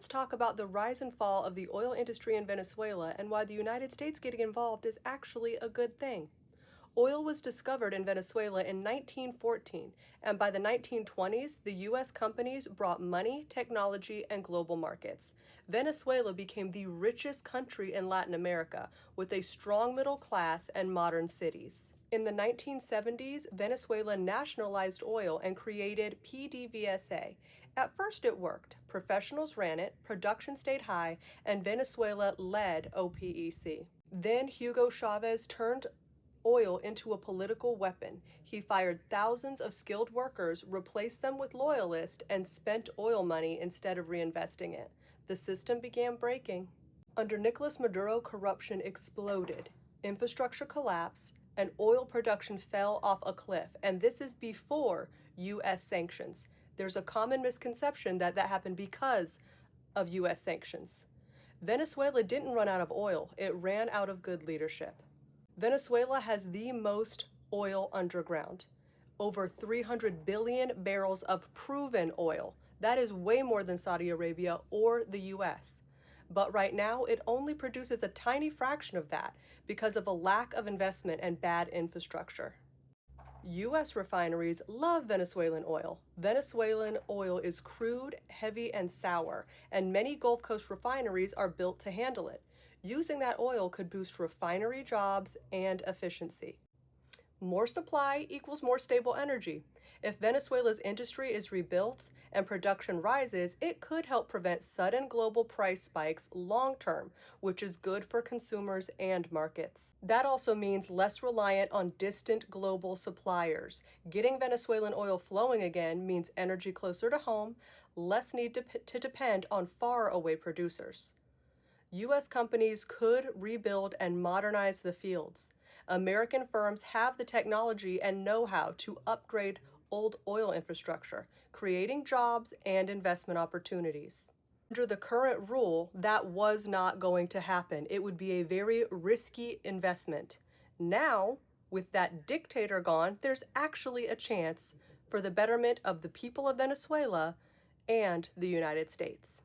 let's talk about the rise and fall of the oil industry in Venezuela and why the United States getting involved is actually a good thing. Oil was discovered in Venezuela in 1914, and by the 1920s, the U.S. companies brought money, technology, and global markets. Venezuela became the richest country in Latin America, with a strong middle class and modern cities. In the 1970s, Venezuela nationalized oil and created PDVSA. At first it worked. Professionals ran it, production stayed high, and Venezuela led OPEC. Then Hugo Chavez turned oil into a political weapon. He fired thousands of skilled workers, replaced them with loyalists, and spent oil money instead of reinvesting it. The system began breaking. Under Nicolas Maduro, corruption exploded. Infrastructure collapsed, and oil production fell off a cliff, and this is before U.S. sanctions. There's a common misconception that that happened because of U.S. sanctions. Venezuela didn't run out of oil, it ran out of good leadership. Venezuela has the most oil underground. Over 300 billion barrels of proven oil. That is way more than Saudi Arabia or the U.S. But right now, it only produces a tiny fraction of that because of a lack of investment and bad infrastructure. U.S. refineries love Venezuelan oil. Venezuelan oil is crude, heavy, and sour, and many Gulf Coast refineries are built to handle it. Using that oil could boost refinery jobs and efficiency. More supply equals more stable energy. If Venezuela's industry is rebuilt and production rises, it could help prevent sudden global price spikes long term, which is good for consumers and markets. That also means less reliant on distant global suppliers. Getting Venezuelan oil flowing again means energy closer to home, less need to depend on far away producers. U.S. companies could rebuild and modernize the fields. American firms have the technology and know-how to upgrade old oil infrastructure, creating jobs and investment opportunities. Under the current rule, that was not going to happen. It would be a very risky investment. Now, with that dictator gone, there's actually a chance for the betterment of the people of Venezuela and the United States.